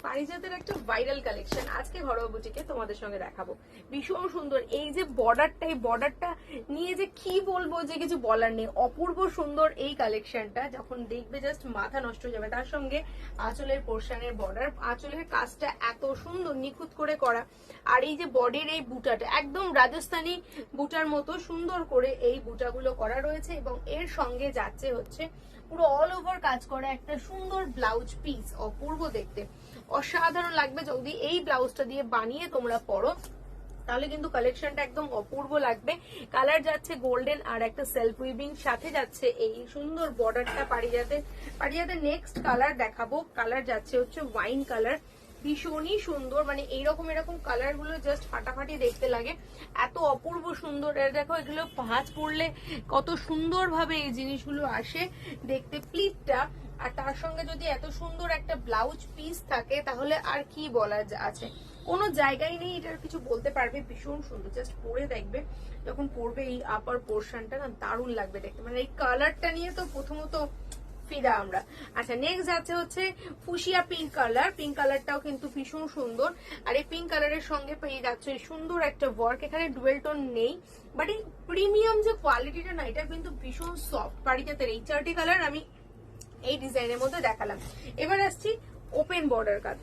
পারিজাতের একটা viral collection আজকে ঘরোয়া বুটিকে তোমাদের সঙ্গে দেখাবো। ভীষণ সুন্দর এই যে বর্ডারটা, এই বর্ডারটা নিয়ে যে কি বলবো, যে কিছু বলার নেই। অপূর্ব সুন্দর এই কালেকশনটা, যখন দেখবে জাস্ট মাথা নষ্ট হয়ে যাবে। তার সঙ্গে আঁচলের পোর্শনের বর্ডার, আঁচলের কাজটা এত সুন্দর নিখুঁত করে করা। আর এই যে বডির এই বুটাটা একদম রাজস্থানী বুটার মতো সুন্দর করে এই বুটাগুলো করা রয়েছে, এবং এর সঙ্গে যাচ্ছে হচ্ছে পুরো অল ওভার কাজ করা একটা সুন্দর ব্লাউজ পিস। অপূর্ব দেখতে, অসাধারণ লাগবে। যদি এই ব্লাউজটা দিয়ে বানিয়ে তোমরা পরো তাহলে কিন্তু কালেকশনটা একদম অপূর্ব লাগবে। কালার যাচ্ছে গোল্ডেন আর একটা সেলফ উইভিং, সাথে যাচ্ছে এই সুন্দর বর্ডারটা। পারিজাতে নেক্সট কালার দেখাবো। কালার যাচ্ছে হচ্ছে ওয়াইন কালার, ভীষণই সুন্দর। মানে এরকম কালার গুলো জাস্ট ফাটাফাটি দেখতে লাগে, এত অপূর্ব সুন্দর। দেখো এগুলো ভাঁজ পড়লে কত সুন্দর ভাবে এই জিনিসগুলো আসে দেখতে, প্লিটটা। আর তার সঙ্গে যদি এত সুন্দর একটা ব্লাউজ পিস থাকে তাহলে আর কি বলা আছে, কোনো জায়গায় নেই এটার কিছু বলতে পারবে। ভীষণ সুন্দর, জাস্ট পরে দেখবে, যখন পরবে এই আপার পোর্শনটা না দারুণ লাগবে দেখতে। মানে এই কালারটা নিয়ে তো প্রথমত ফিদা আমরা। আচ্ছা, নেক্সট যাচ্ছে হচ্ছে ফুশিয়া পিঙ্ক কালার। পিঙ্ক কালারটাও কিন্তু ভীষণ সুন্দর। আর এই পিঙ্ক কালারের সঙ্গে পেয়ে যাচ্ছে সুন্দর একটা ওয়ার্ক। এখানে ডুয়েল টোন নেই, বাট এই প্রিমিয়াম যে কোয়ালিটিটা না, এটা কিন্তু ভীষণ সফট। পারিজাতের এই চারটি কালার আমি এই ডিজাইনের মধ্যে দেখালাম। এবার আসছি ওপেন বর্ডার কাজ,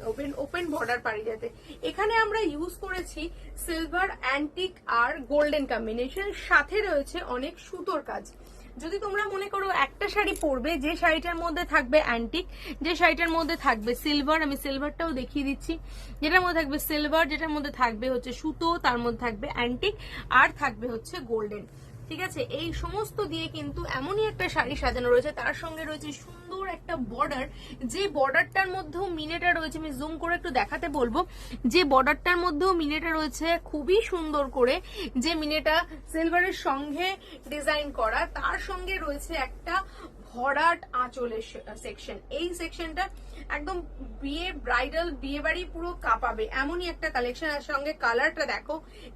ওপেন বর্ডার পারিজাতে। এখানে আমরা ইউজ করেছি সিলভার, অ্যান্টিক আর গোল্ডেন কম্বিনেশন, সাথে রয়েছে অনেক সুতোর কাজ। যদি তোমরা মনে করো একটা শাড়ি পরবে, যে শাড়িটার মধ্যে থাকবে অ্যান্টিক, যে শাড়িটার মধ্যে থাকবে সিলভার, আমি সিলভারটাও দেখিয়ে দিচ্ছি, যেটার মধ্যে থাকবে সিলভার, যেটার মধ্যে থাকবে হচ্ছে সুতো, তার মধ্যে থাকবে অ্যান্টিক, আর থাকবে হচ্ছে গোল্ডেন। ঠিক আছে, এই সমস্ত দিয়ে কিন্তু এমনই একটা শাড়ি সাজানো রয়েছে। তার সঙ্গে রয়েছে সুন্দর একটা বর্ডার, যে বর্ডারটার মধ্যেও মিনেটা রয়েছে। আমি জুম করে একটু দেখাতে বলবো, যে বর্ডারটার মধ্যেও মিনেটা রয়েছে খুবই সুন্দর করে, যে মিনেটা সিলভারের সঙ্গে ডিজাইন করা। তার সঙ্গে রয়েছে একটা ভরাট আঁচলের সেকশন। এই সেকশনটা একদম ব্রাইডাল বিয়ে বাড়ি পুরো কাঁপাবে এমনই একটা কালেকশন। আর সঙ্গে কালারটা দেখো,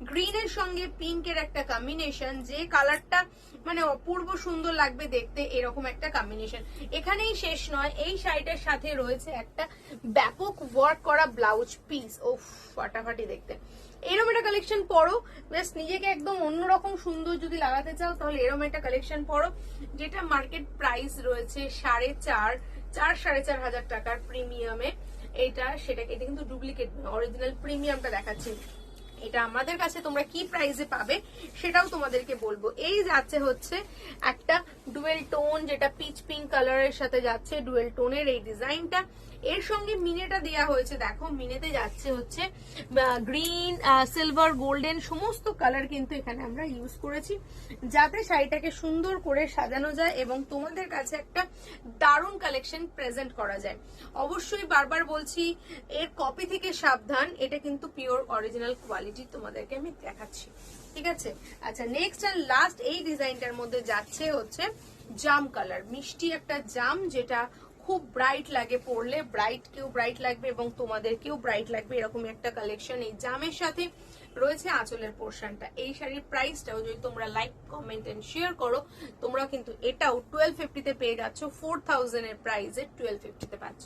গ্রিনের সঙ্গে পিঙ্কের একটা কম্বিনেশন, যে কালারটা মানে অপূর্ব সুন্দর লাগবে দেখতে। এরকম একটা কম্বিনেশন এখানেই শেষ নয়, এই শাড়িটার সাথে রয়েছে একটা ব্যাপক ওয়ার্ক করা ব্লাউজ পিস। ও ফাটাফাটি দেখতে। এরকম একটা কালেকশন পরো, জাস্ট নিজেকে একদম অন্যরকম সুন্দর যদি লাগাতে চাও তাহলে এরকম একটা কালেকশন পরো, যেটা মার্কেট প্রাইস রয়েছে 4,500 টাকার প্রিমিয়ামে। এটা কিন্তু ডুপ্লিকেট, অরিজিনাল প্রিমিয়ামটা দেখাচ্ছি। এটা আমাদের কাছে তোমরা কি প্রাইসে পাবে সেটাও তোমাদেরকে বলবো। এই যাচ্ছে হচ্ছে একটা ডুয়েল টোন, যেটা পিচ পিঙ্ক কালারের সাথে যাচ্ছে, ডুয়েল টোনের এই ডিজাইনটা। এর সঙ্গে মিনেটা দেওয়া হয়েছে, দেখো মিনেতে যাচ্ছে হচ্ছে গ্রিন, সিলভার, গোল্ডেন, সমস্ত কালার কিন্তু এখানে আমরা ইউজ করেছি, যাতে শাড়িটাকে সুন্দর করে সাজানো যায় এবং তোমাদের কাছে একটা দারুণ কালেকশন প্রেজেন্ট করা যায়। অবশ্যই বারবার বলছি, এর কপি থেকে সাবধান, এটা কিন্তু পিওর অরিজিনাল কোয়ালিটি তোমাদেরকে আমি দেখাচ্ছি। ঠিক আছে, আচ্ছা নেক্সট আর লাস্ট এই ডিজাইনটার মধ্যে যাচ্ছে হচ্ছে জাম কালার, মিষ্টি একটা জাম, যেটা খুব ব্রাইট লাগে পরলে, কেউ ব্রাইট লাগবে এবং তোমাদেরকেও ব্রাইট লাগবে, এরকম একটা কালেকশন। এই জামের সাথে রয়েছে আঁচলের পোর্শনটা। এই শাড়ির প্রাইসটাও যদি তোমরা লাইক, কমেন্ট এন্ড শেয়ার করো, তোমরা কিন্তু এটাও 1250 তে পেয়ে যাচ্ছ। 4000 এর প্রাইসে 1250 তে পাচ্ছ।